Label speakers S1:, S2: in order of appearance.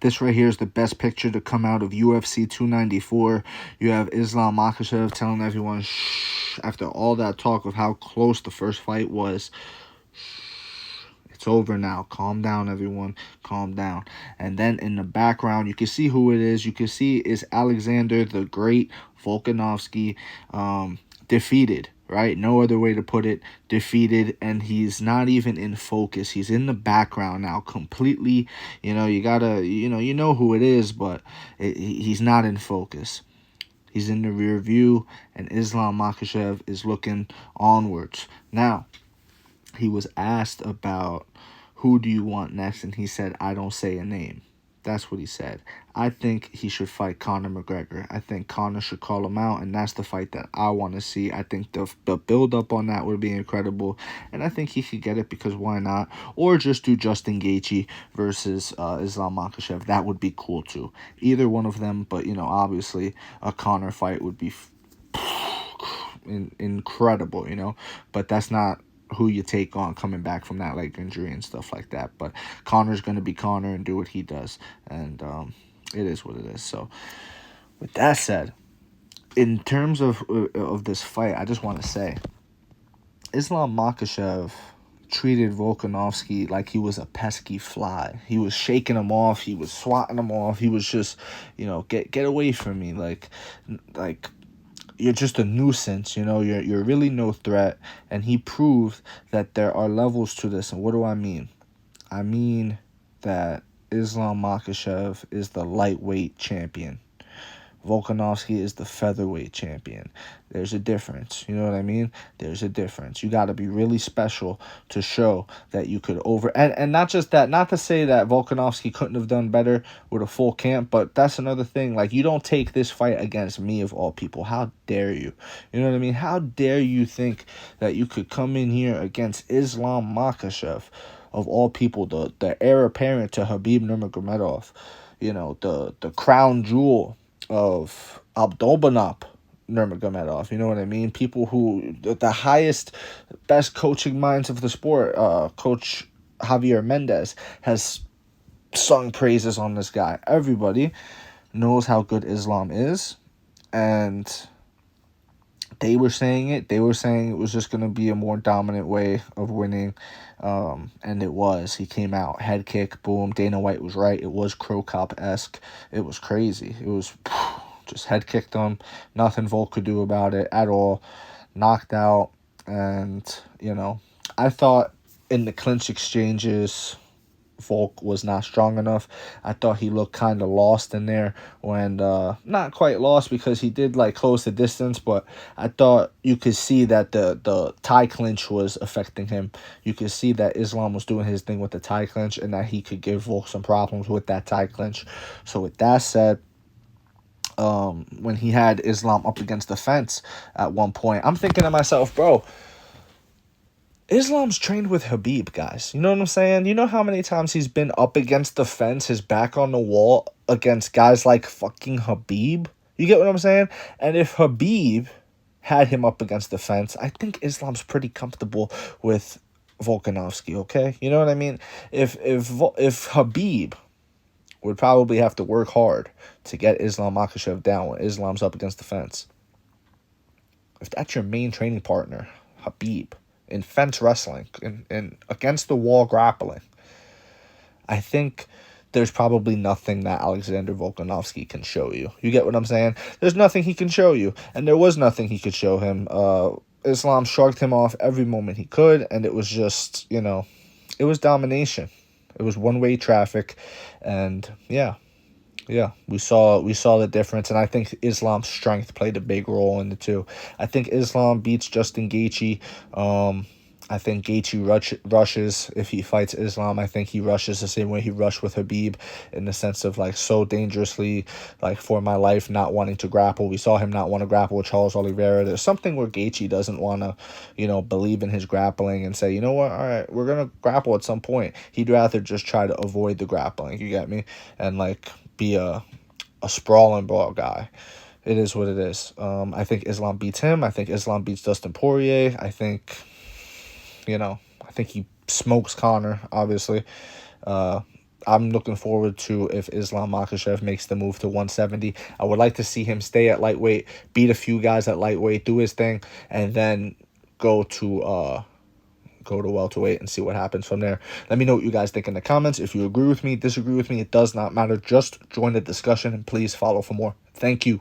S1: This right here is the best picture to come out of UFC 294. You have Islam Makhachev telling everyone, shh, after all that talk of how close the first fight was. It's over now. Calm down, everyone. Calm down. And then in the background, you can see who it is. You can see is Alexander the Great Volkanovski, defeated. Right? No other way to put it. Defeated, and he's not even in focus. He's in the background now, completely. You gotta, you know who it is, but he's not in focus. He's in the rear view, and Islam Makhachev is looking onwards. Now, he was asked about who do you want next, and he said, I don't say a name. That's what he said. I think he should fight Conor McGregor. I think Conor should call him out, and that's the fight that I want to see. I think the build-up on that would be incredible, and I think he could get it because why not? Or just do Justin Gaethje versus Islam Makhachev. That would be cool too. Either one of them, but, obviously a Conor fight would be incredible, but that's not who you take on coming back from that leg injury and stuff like that. But Conor's going to be Conor and do what he does, and it is what it is. So with that said, in terms of this fight, I just want to say Islam Makhachev treated Volkanovski like he was a pesky fly. He was shaking him off. He was swatting him off. He was just, get away from me. Like you're just a nuisance, you're really no threat. And he proved that there are levels to this. And what do I mean? I mean that Islam Makhachev is the lightweight champion. Volkanovski is the featherweight champion. There's a difference. You know what I mean? There's a difference. You got to be really special to show that you could and not just that, not to say that Volkanovski couldn't have done better with a full camp, but that's another thing. Like, you don't take this fight against me of all people. How dare you? You know what I mean? How dare you think that you could come in here against Islam Makhachev, of all people, the heir apparent to Khabib Nurmagomedov, the crown jewel of Abdulbanap Nurmagomedov, you know what I mean? People who, the highest, best coaching minds of the sport, Coach Javier Mendez has sung praises on this guy. Everybody knows how good Islam is, and they were saying it. They were saying it was just going to be a more dominant way of winning, and it was. He came out, head kick, boom. Dana White was right. It was Crow Cop-esque. It was crazy. It was just head kicked him. Nothing Volk could do about it at all. Knocked out, and, I thought in the clinch exchanges, Volk was not strong enough. I thought he looked kind of lost in there when, not quite lost because he did close the distance, but I thought you could see that the tie clinch was affecting him. You could see that Islam was doing his thing with the tie clinch and that he could give Volk some problems with that tie clinch. So with that said, when he had Islam up against the fence at one point, I'm thinking to myself, bro, Islam's trained with Khabib, guys. You know what I'm saying? You know how many times he's been up against the fence, his back on the wall, against guys like fucking Khabib? You get what I'm saying? And if Khabib had him up against the fence, I think Islam's pretty comfortable with Volkanovski, okay? You know what I mean? If Khabib would probably have to work hard to get Islam Makhachev down when Islam's up against the fence. If that's your main training partner, Khabib, in fence wrestling, in against the wall grappling, I think there's probably nothing that Alexander Volkanovski can show you. You get what I'm saying? There's nothing he can show you, and there was nothing he could show him. Islam shrugged him off every moment he could, and it was just, it was domination. It was one-way traffic, and yeah, we saw the difference, and I think Islam's strength played a big role in the two. I think Islam beats Justin Gaethje. I think Gaethje rushes if he fights Islam. I think he rushes the same way he rushed with Khabib, in the sense of so dangerously, for my life, not wanting to grapple. We saw him not want to grapple with Charles Oliveira. There's something where Gaethje doesn't want to, believe in his grappling and say, you know what, all right, we're going to grapple at some point. He'd rather just try to avoid the grappling, you get me? And be a sprawling brawl guy. It is what it is. I think Islam beats him. I think Islam beats Dustin Poirier. I think he smokes Conor, obviously. I'm looking forward to if Islam Makhachev makes the move to 170. I would like to see him stay at lightweight, beat a few guys at lightweight, do his thing, and then go to welterweight and see what happens from there. Let me know what you guys think in the comments. If you agree with me, disagree with me, it does not matter. Just join the discussion and please follow for more. Thank you.